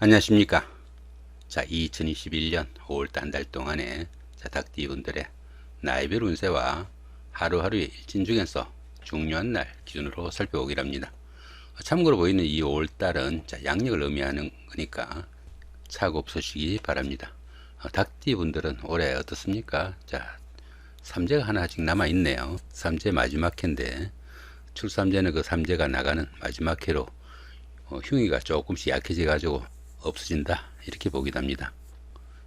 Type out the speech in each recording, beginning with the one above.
안녕하십니까. 자, 2021년 5월달 한 달 동안에 닭띠분들의 나이별 운세와 하루하루의 일진 중에서 중요한 날 기준으로 살펴보기로 합니다. 참고로 보이는 이 5월달은 양력을 의미하는 거니까 착오 없으시기 바랍니다. 닭띠분들은 올해 어떻습니까? 자, 삼재가 하나 아직 남아있네요. 삼재 마지막 해인데 출삼재는 그 삼재가 나가는 마지막 해로 흉의가 조금씩 약해져 가지고 없어진다 이렇게 보기도 합니다.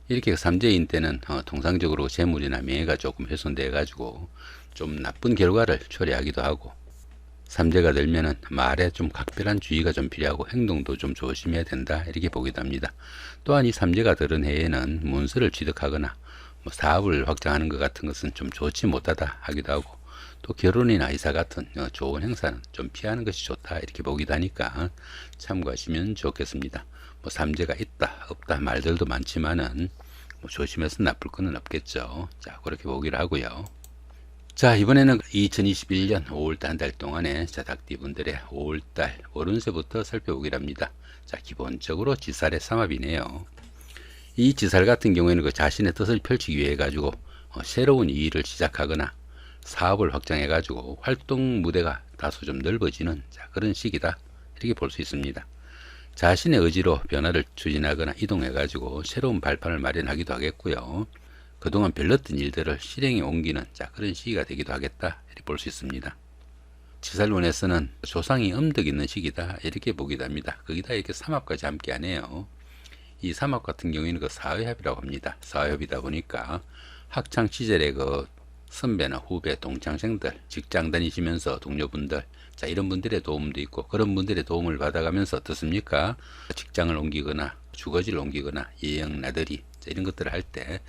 이렇게 삼재인 때는 통상적으로 재물이나 명예가 조금 훼손돼 가지고 좀 나쁜 결과를 초래하기도 하고, 삼재가 들면은 말에 좀 각별한 주의가 좀 필요하고 행동도 좀 조심해야 된다 이렇게 보기도 합니다. 또한 이 삼재가 들은 해에는 문서를 취득하거나 사업을 확장하는 것 같은 것은 좀 좋지 못하다 하기도 하고, 또 결혼이나 이사 같은 좋은 행사는 좀 피하는 것이 좋다 이렇게 보기도 하니까 참고하시면 좋겠습니다. 삼재가 있다 없다 말들도 많지만은 조심해서 나쁠 거는 없겠죠. 자, 그렇게 보기로 하고요. 자, 이번에는 2021년 5월달 한 달 동안에 닭띠분들의 5월달 월운세부터 살펴보기로 합니다. 자, 기본적으로 지살의 삼합이네요. 이 지살 같은 경우에는 그 자신의 뜻을 펼치기 위해 가지고 새로운 일을 시작하거나 사업을 확장해 가지고 활동 무대가 다소 좀 넓어지는 그런 시기다 이렇게 볼 수 있습니다. 자신의 의지로 변화를 추진하거나 이동해 가지고 새로운 발판을 마련하기도 하겠고요. 그동안 별렀던 일들을 실행에 옮기는 그런 시기가 되기도 하겠다 이렇게 볼 수 있습니다. 지살운에서는 조상이 음덕 있는 시기다 이렇게 보기도 합니다. 거기다 이렇게 삼합까지 함께 하네요. 이 삼합 같은 경우에는 그 사회합이라고 합니다. 사회합이다 보니까 학창 시절에 그 선배나 후배, 동창생들, 직장 다니시면서 동료분들, 이런 분들의 도움도 있고, 그런 분들의 도움을 받아가면서 어떻습니까? 직장을 옮기거나 주거지를 옮기거나 예형 나들이 이런 것들을 할 때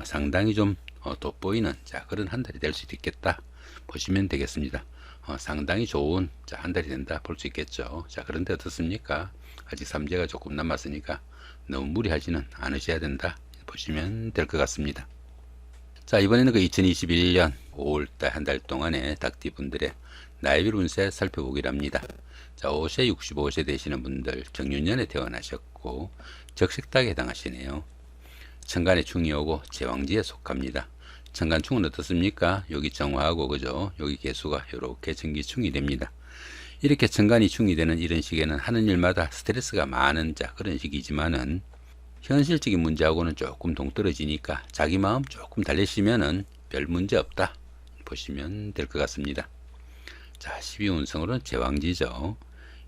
상당히 좀 돋보이는 그런 한 달이 될 수도 있겠다 보시면 되겠습니다. 상당히 좋은 한 달이 된다 볼 수 있겠죠. 그런데 어떻습니까? 아직 삼재가 조금 남았으니까 너무 무리하지는 않으셔야 된다 보시면 될 것 같습니다. 자, 이번에는 그 2021년 5월달 한 달 동안의 닭띠분들의 나이별 운세 살펴보기로 합니다. 자, 5세 65세 되시는 분들 정윤년에 태어나셨고 적식닭에 해당하시네요. 천간에 충이 오고 제왕지에 속합니다. 천간충은 어떻습니까? 여기 정화하고 그죠? 여기 개수가 이렇게 정기충이 됩니다. 이렇게 천간이 충이 되는 이런 시기에는 하는 일마다 스트레스가 많은 그런 시기지만은 현실적인 문제하고는 조금 동떨어지니까 자기 마음 조금 달래시면은 별 문제 없다 보시면 될 것 같습니다. 자, 12운성으로는 제왕지죠.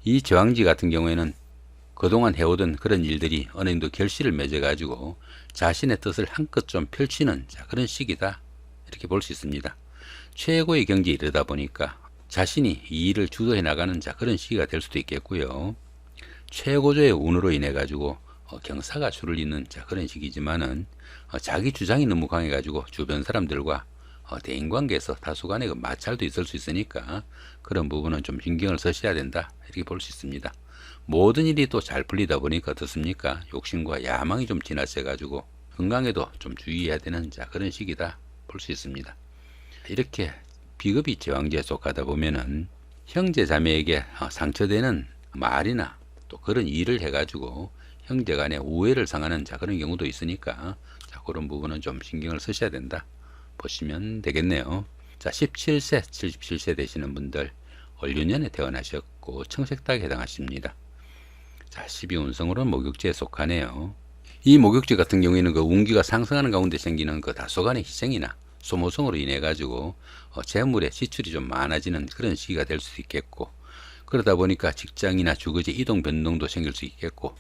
이 제왕지 같은 경우에는 그동안 해오던 그런 일들이 어느 정도 결실을 맺어 가지고 자신의 뜻을 한껏 좀 펼치는 그런 시기다 이렇게 볼 수 있습니다. 최고의 경지에 이르다 보니까 자신이 이 일을 주도해 나가는 그런 시기가 될 수도 있겠고요. 최고조의 운으로 인해 가지고 경사가 줄을 잇는 그런 시기지만은 자기 주장이 너무 강해 가지고 주변 사람들과 대인관계에서 다소간의 그 마찰도 있을 수 있으니까 그런 부분은 좀 신경을 쓰셔야 된다 이렇게 볼 수 있습니다. 모든 일이 또 잘 풀리다 보니까 어떻습니까? 욕심과 야망이 좀 지나쳐 가지고 건강에도 좀 주의해야 되는 그런 시기다 볼 수 있습니다. 이렇게 비급이 제왕지에 속하다 보면은 형제 자매에게 상처되는 말이나 또 그런 일을 해 가지고 형제 간에 우애를 상하는 그런 경우도 있으니까 그런 부분은 좀 신경을 쓰셔야 된다 보시면 되겠네요. 자, 17세 77세 되시는 분들 을유년에 태어나셨고 청색닭에 해당하십니다. 자, 12운성으로는 목욕지에 속하네요. 이 목욕지 같은 경우에는 그 운기가 상승하는 가운데 생기는 그 다소간의 희생이나 소모성으로 인해 가지고 재물의 지출이 좀 많아지는 그런 시기가 될 수도 있겠고, 그러다 보니까 직장이나 주거지 이동 변동도 생길 수 있겠고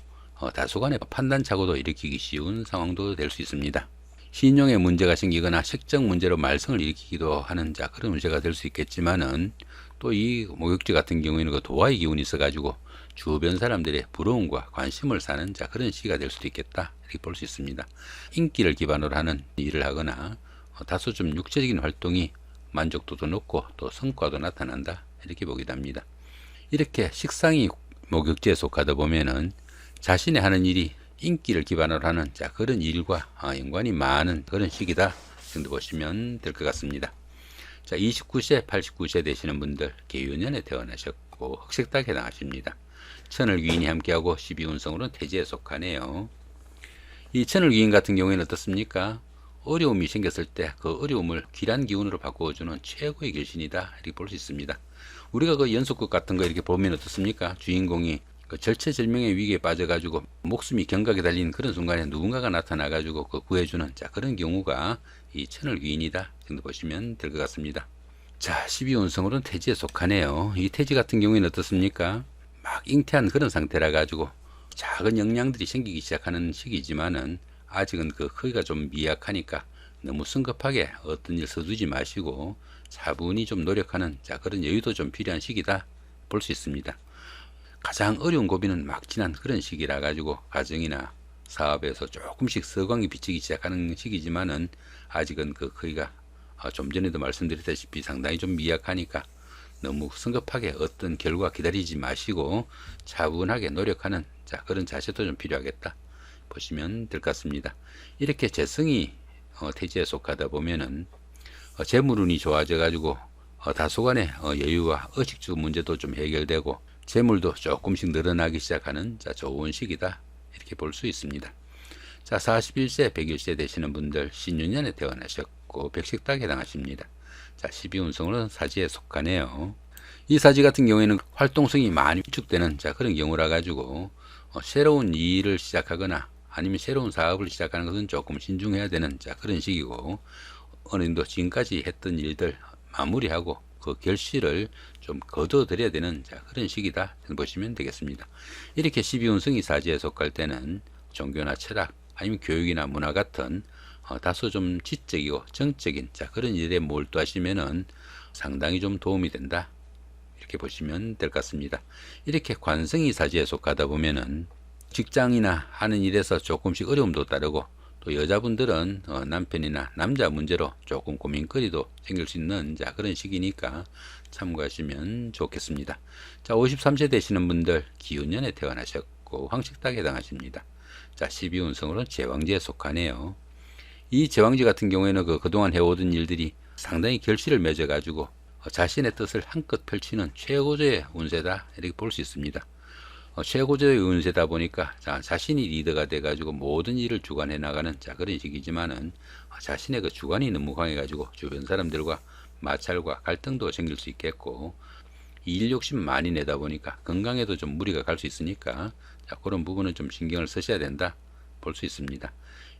다소간의 판단착오도 일으키기 쉬운 상황도 될 수 있습니다. 신용에 문제가 생기거나 색적 문제로 말썽을 일으키기도 하는 그런 문제가 될 수 있겠지만은, 또 이 목욕지 같은 경우에는 그 도화의 기운이 있어 가지고 주변 사람들의 부러움과 관심을 사는 그런 시기가 될 수도 있겠다 이렇게 볼 수 있습니다. 인기를 기반으로 하는 일을 하거나 다소 좀 육체적인 활동이 만족도도 높고 또 성과도 나타난다 이렇게 보기도 합니다. 이렇게 식상이 목욕지에 속하다 보면은 자신의 하는 일이 인기를 기반으로 하는 그런 일과 연관이 많은 그런 시기다 정도 보시면 될 것 같습니다. 자, 29세 89세 되시는 분들 계유년에 태어나셨고 흑색닭에 해당하십니다. 천을 귀인이 함께하고 12운성으로는 태지에 속하네요. 이 천을 귀인 같은 경우에는 어떻습니까? 어려움이 생겼을 때 그 어려움을 귀란 기운으로 바꾸어주는 최고의 결신이다, 이렇게 볼 수 있습니다. 우리가 그 연속극 같은 거 이렇게 보면 어떻습니까? 주인공이 그 절체절명의 위기에 빠져가지고 목숨이 경각에 달린 그런 순간에 누군가가 나타나가지고 그 구해주는 그런 경우가 이 천을 귀인이다 정도 보시면 될 것 같습니다. 자, 12운성으로는 태지에 속하네요. 이 태지 같은 경우에는 어떻습니까? 막 잉태한 그런 상태라 가지고 작은 영양들이 생기기 시작하는 시기지만은 아직은 그 크기가 좀 미약하니까 너무 성급하게 어떤 일 서두지 마시고 차분히 좀 노력하는 그런 여유도 좀 필요한 시기다 볼 수 있습니다. 가장 어려운 고비는 막 지난 그런 시기라 가지고 가정이나 사업에서 조금씩 서광이 비치기 시작하는 시기지만은 아직은 그 크기가 좀 전에도 말씀드렸다시피 상당히 좀 미약하니까 너무 성급하게 어떤 결과 기다리지 마시고 차분하게 노력하는 그런 자세도 좀 필요하겠다 보시면 될 것 같습니다. 이렇게 재성이 태지에 속하다 보면은 재물운이 좋아져 가지고 다소간의 여유와 의식주 문제도 좀 해결되고 재물도 조금씩 늘어나기 시작하는 좋은 시기다 이렇게 볼 수 있습니다. 자, 41세 101세 되시는 분들 신유년에 태어나셨고 백식닭에 해당하십니다. 자, 12운성으로는 사지에 속하네요. 이 사지 같은 경우에는 활동성이 많이 위축되는 그런 경우라 가지고 새로운 일을 시작하거나 아니면 새로운 사업을 시작하는 것은 조금 신중해야 되는 그런 시기고, 어느 정도 지금까지 했던 일들 마무리하고 그 결실을 좀 거둬들여야 되는 그런 시기다 보시면 되겠습니다. 이렇게 12운성이 사지에 속할 때는 종교나 철학 아니면 교육이나 문화 같은 다소 좀 지적이고 정적인 그런 일에 몰두하시면은 상당히 좀 도움이 된다 이렇게 보시면 될 것 같습니다. 이렇게 관성이 사지에 속하다 보면은 직장이나 하는 일에서 조금씩 어려움도 따르고, 또 여자분들은 남편이나 남자 문제로 조금 고민거리도 생길 수 있는 그런 시기니까 참고하시면 좋겠습니다. 자, 53세 되시는 분들 기운년에 태어나셨고 황식닭에 해당하십니다. 자, 12운성으로는 제왕지에 속하네요. 이 제왕지 같은 경우에는 그동안 해오던 일들이 상당히 결실을 맺어 가지고 자신의 뜻을 한껏 펼치는 최고조의 운세다 이렇게 볼 수 있습니다. 최고조의 운세다 보니까 자신이 리더가 돼 가지고 모든 일을 주관해 나가는 그런 시기지만은 자신의 그 주관이 너무 강해 가지고 주변 사람들과 마찰과 갈등도 생길 수 있겠고, 일 욕심 많이 내다 보니까 건강에도 좀 무리가 갈 수 있으니까 그런 부분은 좀 신경을 쓰셔야 된다 볼 수 있습니다.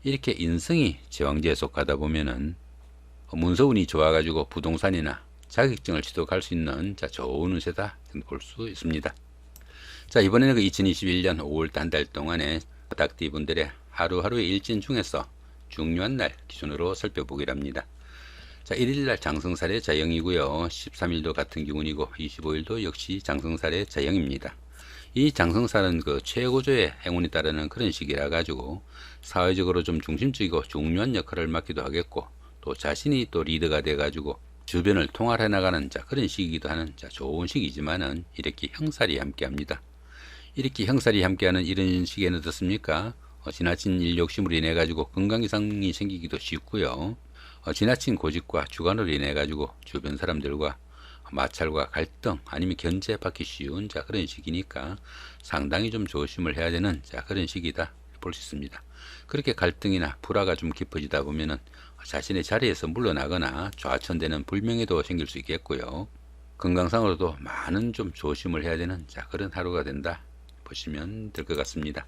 이렇게 인성이 제왕지에 속하다 보면은 문서운이 좋아 가지고 부동산이나 자격증을 취득할 수 있는 좋은 운세다 볼 수 있습니다. 자, 이번에는 2021년 5월 한 달 동안의 닭띠 분들의 하루하루의 일진 중에서 중요한 날 기준으로 살펴보기로 합니다. 자, 1일날 장성살의 자영이고요. 13일도 같은 기운이고 25일도 역시 장성살의 자영입니다. 이 장성살은 그 최고조의 행운이 따르는 그런 시기라 가지고 사회적으로 좀 중심적이고 중요한 역할을 맡기도 하겠고, 또 자신이 또 리더가 돼 가지고 주변을 통할해 나가는 그런 시기이기도 하는 좋은 시기지만은 이렇게 형살이 함께 합니다. 이렇게 형살이 함께하는 이런 시기에는 어떻습니까? 지나친 일 욕심으로 인해 가지고 건강 이상이 생기기도 쉽고요. 지나친 고집과 주관으로 인해 가지고 주변 사람들과 마찰과 갈등 아니면 견제받기 쉬운 그런 시기니까 상당히 좀 조심을 해야 되는 그런 시기다 볼 수 있습니다. 그렇게 갈등이나 불화가 좀 깊어지다 보면은 자신의 자리에서 물러나거나 좌천되는 불명예도 생길 수 있겠고요. 건강상으로도 많은 좀 조심을 해야 되는 그런 하루가 된다 보시면 될 것 같습니다.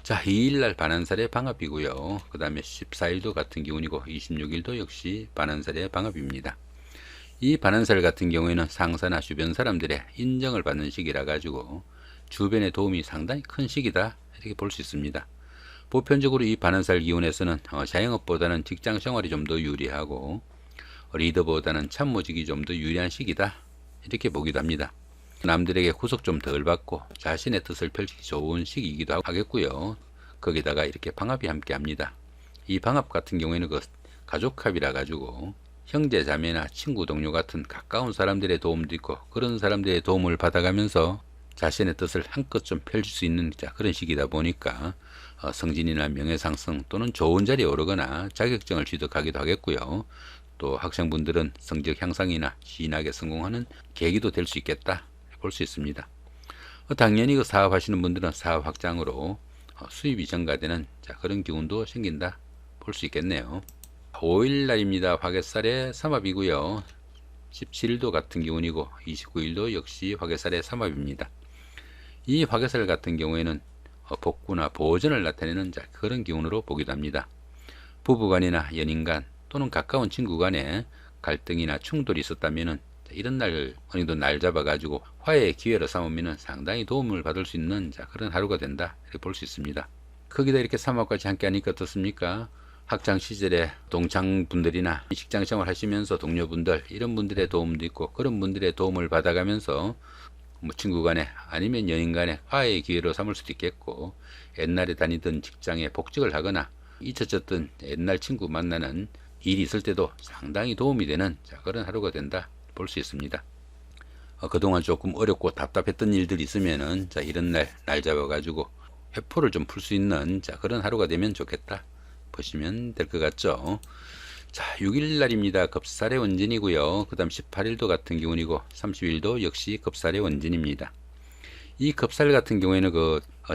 자, 2일날 반한살의 방합이고요. 그 다음에 14일도 같은 기운이고 26일도 역시 반한살의 방합입니다. 이 반한살 같은 경우에는 상사나 주변 사람들의 인정을 받는 시기라 가지고 주변의 도움이 상당히 큰 시기다 이렇게 볼 수 있습니다. 보편적으로 이 반한살 기운에서는 자영업보다는 직장 생활이 좀 더 유리하고 리더보다는 참모직이 좀 더 유리한 시기다 이렇게 보기도 합니다. 남들에게 구속 좀 덜 받고 자신의 뜻을 펼치기 좋은 시기이기도 하겠고요. 거기다가 이렇게 방합이 함께 합니다. 이 방합 같은 경우에는 그 가족합이라 가지고 형제 자매나 친구 동료 같은 가까운 사람들의 도움도 있고, 그런 사람들의 도움을 받아가면서 자신의 뜻을 한껏 좀 펼칠 수 있는 그런 시기다 보니까 성진이나 명예상승 또는 좋은 자리에 오르거나 자격증을 취득하기도 하겠고요. 또 학생분들은 성적 향상이나 진학에 성공하는 계기도 될 수 있겠다 볼 수 있습니다. 당연히 그 사업하시는 분들은 사업 확장으로 수입이 증가되는 그런 기운도 생긴다 볼 수 있겠네요. 5일 날입니다. 화개살의 삼합이고요. 17일도 같은 기운이고 29일도 역시 화개살의 삼합입니다. 이 화개살 같은 경우에는 복구나 보전을 나타내는 그런 기운으로 보기도 합니다. 부부간이나 연인간 또는 가까운 친구 간에 갈등이나 충돌이 있었다면 이런 날 어느 정도 날 잡아가지고 화해의 기회로 삼으면 상당히 도움을 받을 수 있는 그런 하루가 된다 이렇게 볼 수 있습니다. 거기다 이렇게 삼합까지 함께 하니까 어떻습니까? 학창 시절에 동창분들이나 직장생활 하시면서 동료분들 이런 분들의 도움도 있고 그런 분들의 도움을 받아가면서 친구 간에 아니면 연인 간에 화해의 기회로 삼을 수도 있겠고, 옛날에 다니던 직장에 복직을 하거나 잊혀졌던 옛날 친구 만나는 일이 있을 때도 상당히 도움이 되는 그런 하루가 된다 볼 수 있습니다. 그동안 조금 어렵고 답답했던 일들이 있으면은 이런 날 잡아가지고 회포를 좀 풀 수 있는 그런 하루가 되면 좋겠다 보시면 될 것 같죠. 6일 날입니다. 겁살의 원진이고요. 그 다음 18일도 같은 기운이고 30일도 역시 겁살의 원진입니다. 이 겁살 같은 경우에는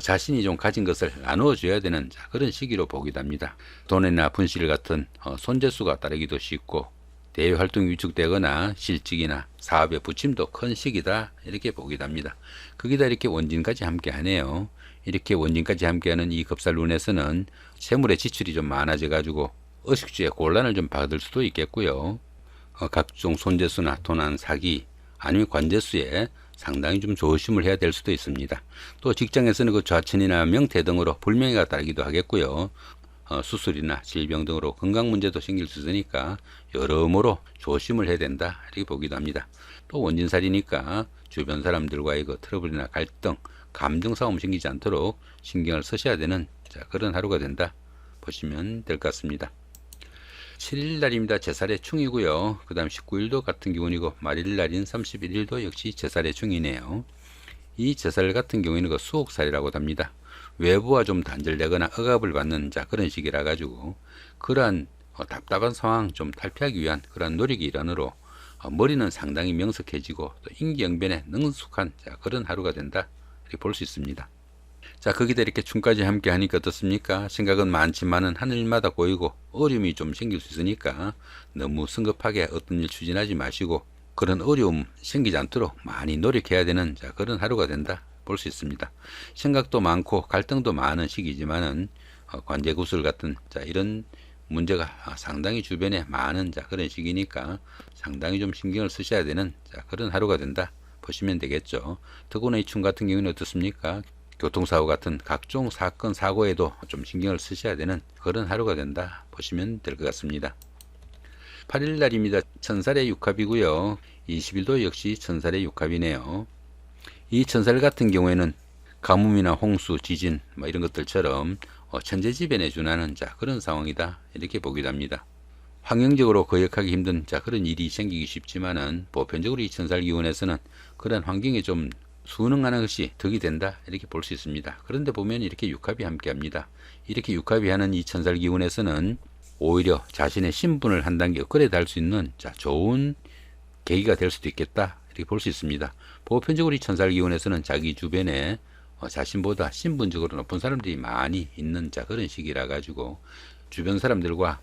자신이 좀 가진 것을 나누어 줘야 되는 그런 시기로 보기도 합니다. 돈이나 분실 같은 손재수가 따르기도 쉽고, 대외 활동이 위축되거나 실직이나 사업의 부침도 큰 시기다 이렇게 보기도 합니다. 거기다 이렇게 원진까지 함께 하네요. 이렇게 원진까지 함께하는 이 겁살룬에서는 세물의 지출이 좀 많아져 가지고 의식주에 곤란을 좀 받을 수도 있겠고요. 각종 손재수나 도난, 사기 아니면 관재수에 상당히 좀 조심을 해야 될 수도 있습니다. 또 직장에서는 그 좌천이나 명퇴 등으로 불명예가 따르기도 하겠고요. 수술이나 질병 등으로 건강 문제도 생길 수 있으니까 여러모로 조심을 해야 된다 이렇게 보기도 합니다. 또 원진살이니까 주변 사람들과의 그 트러블이나 갈등, 감정 싸움 생기지 않도록 신경을 쓰셔야 되는 그런 하루가 된다 보시면 될 것 같습니다. 7일 날입니다. 제살의 충이고요. 그 다음 19일도 같은 기운이고 말일 날인 31일도 역시 제살의 충이네요. 이 제살 같은 경우에는 그 수옥살이라고 합니다. 외부와 좀 단절되거나 억압을 받는 그런 시기라 가지고 그러한 답답한 상황 좀 탈피하기 위한 그런 노력의 일환으로 머리는 상당히 명석해지고 또 인기영변에 능숙한 그런 하루가 된다 이렇게 볼 수 있습니다. 거기다 이렇게 춤까지 함께 하니까 어떻습니까? 생각은 많지만은 하늘마다 고이고 어려움이 좀 생길 수 있으니까 너무 성급하게 어떤 일 추진하지 마시고 그런 어려움 생기지 않도록 많이 노력해야 되는 그런 하루가 된다 볼 수 있습니다. 생각도 많고 갈등도 많은 시기지만은 관제구술 같은 이런 문제가 상당히 주변에 많은 그런 시기니까 상당히 좀 신경을 쓰셔야 되는 그런 하루가 된다 보시면 되겠죠. 더구나 이 춤 같은 경우는 어떻습니까? 교통사고 같은 각종 사건 사고에도 좀 신경을 쓰셔야 되는 그런 하루가 된다 보시면 될 것 같습니다. 8일 날입니다. 천살의 육합이고요. 20일도 역시 천살의 육합이네요. 이 천살 같은 경우에는 가뭄이나 홍수, 지진 이런 것들처럼 천재지변에 준하는 그런 상황이다 이렇게 보기도 합니다. 환경적으로 거역하기 힘든 그런 일이 생기기 쉽지만은 보편적으로 이 천살 기운에서는 그런 환경에 좀 순응하는 것이 덕이 된다 이렇게 볼 수 있습니다. 그런데 보면 이렇게 육합이 함께 합니다. 이렇게 육합이 하는 이 천살 기운에서는 오히려 자신의 신분을 한 단계 업그레이드 할 수 있는 좋은 계기가 될 수도 있겠다 이렇게 볼 수 있습니다. 보편적으로 이 천살 기운에서는 자기 주변에 자신보다 신분적으로 높은 사람들이 많이 있는 그런 시기라 가지고 주변 사람들과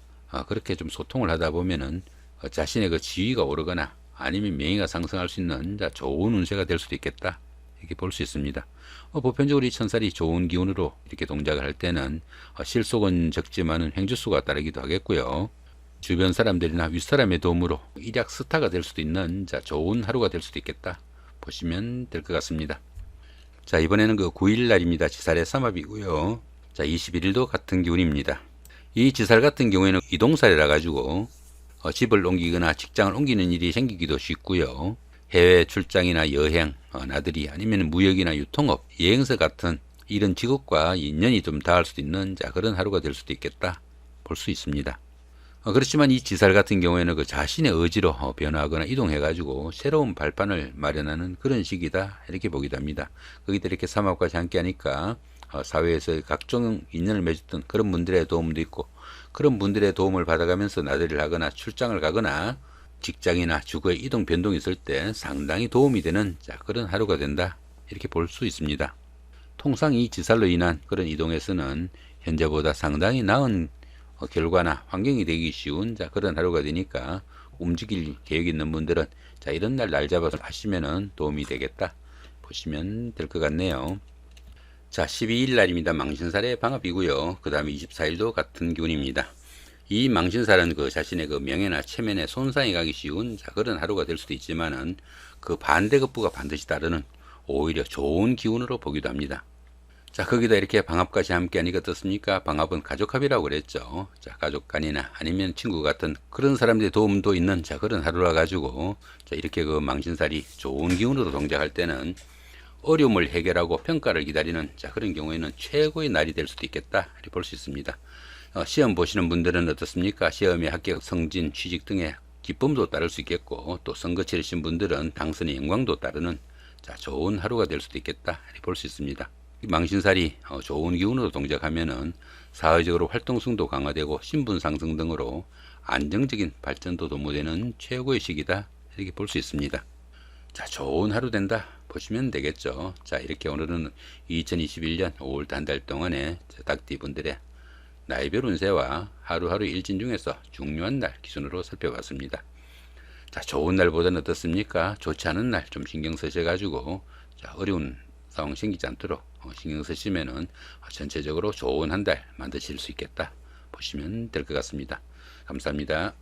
그렇게 좀 소통을 하다 보면은 자신의 그 지위가 오르거나 아니면 명예가 상승할 수 있는 좋은 운세가 될 수도 있겠다 이렇게 볼 수 있습니다. 보편적으로 이 천살이 좋은 기운으로 이렇게 동작을 할 때는 실속은 적지만은 횡주수가 따르기도 하겠고요. 주변 사람들이나 윗사람의 도움으로 일약 스타가 될 수도 있는 좋은 하루가 될 수도 있겠다 보시면 될 것 같습니다. 이번에는 그 9일 날입니다. 지살의 삼합이고요. 21일도 같은 기운입니다. 이 지살 같은 경우에는 이동살이라 가지고 집을 옮기거나 직장을 옮기는 일이 생기기도 쉽고요. 해외 출장이나 여행, 나들이 아니면 무역이나 유통업, 여행사 같은 이런 직업과 인연이 좀 닿을 수도 있는 그런 하루가 될 수도 있겠다 볼 수 있습니다. 그렇지만 이 지살 같은 경우에는 그 자신의 의지로 변화하거나 이동해가지고 새로운 발판을 마련하는 그런 시기다 이렇게 보기도 합니다. 거기다 이렇게 삼합까지 함께 하니까 사회에서 각종 인연을 맺었던 그런 분들의 도움도 있고 그런 분들의 도움을 받아가면서 나들이를 하거나 출장을 가거나 직장이나 주거의 이동 변동이 있을 때 상당히 도움이 되는 그런 하루가 된다 이렇게 볼 수 있습니다. 통상 이 지살로 인한 그런 이동에서는 현재보다 상당히 나은 결과나 환경이 되기 쉬운 그런 하루가 되니까 움직일 계획 있는 분들은 이런 날 잡아서 하시면은 도움이 되겠다 보시면 될 것 같네요. 12일 날입니다. 망신살의 방합이고요. 그 다음에 24일도 같은 기운입니다. 이 망신살은 자신의 명예나 체면에 손상이 가기 쉬운 그런 하루가 될 수도 있지만은 그 반대급부가 반드시 따르는 오히려 좋은 기운으로 보기도 합니다. 거기다 이렇게 방합까지 함께 하니까 어떻습니까? 방합은 가족합이라고 그랬죠. 가족 간이나 아니면 친구 같은 그런 사람들의 도움도 있는 그런 하루라 가지고 이렇게 망신살이 좋은 기운으로 동작할 때는 어려움을 해결하고 평가를 기다리는 그런 경우에는 최고의 날이 될 수도 있겠다 이렇게 볼 수 있습니다. 시험 보시는 분들은 어떻습니까? 시험에 합격, 승진, 취직 등의 기쁨도 따를 수 있겠고, 또 선거 치르신 분들은 당선의 영광도 따르는 좋은 하루가 될 수도 있겠다 이렇게 볼 수 있습니다. 망신살이 좋은 기운으로 동작하면은 사회적으로 활동성도 강화되고 신분 상승 등으로 안정적인 발전도 도모되는 최고의 시기다 이렇게 볼 수 있습니다. 좋은 하루 된다 보시면 되겠죠. 이렇게 오늘은 2021년 5월 한 달 동안의 닭띠 분들의 나이별 운세와 하루하루 일진 중에서 중요한 날 기준으로 살펴봤습니다. 좋은 날보다는 어떻습니까? 좋지 않은 날 좀 신경 쓰셔가지고 어려운 상황 생기지 않도록 신경 쓰시면은 전체적으로 좋은 한 달 만드실 수 있겠다 보시면 될 것 같습니다. 감사합니다.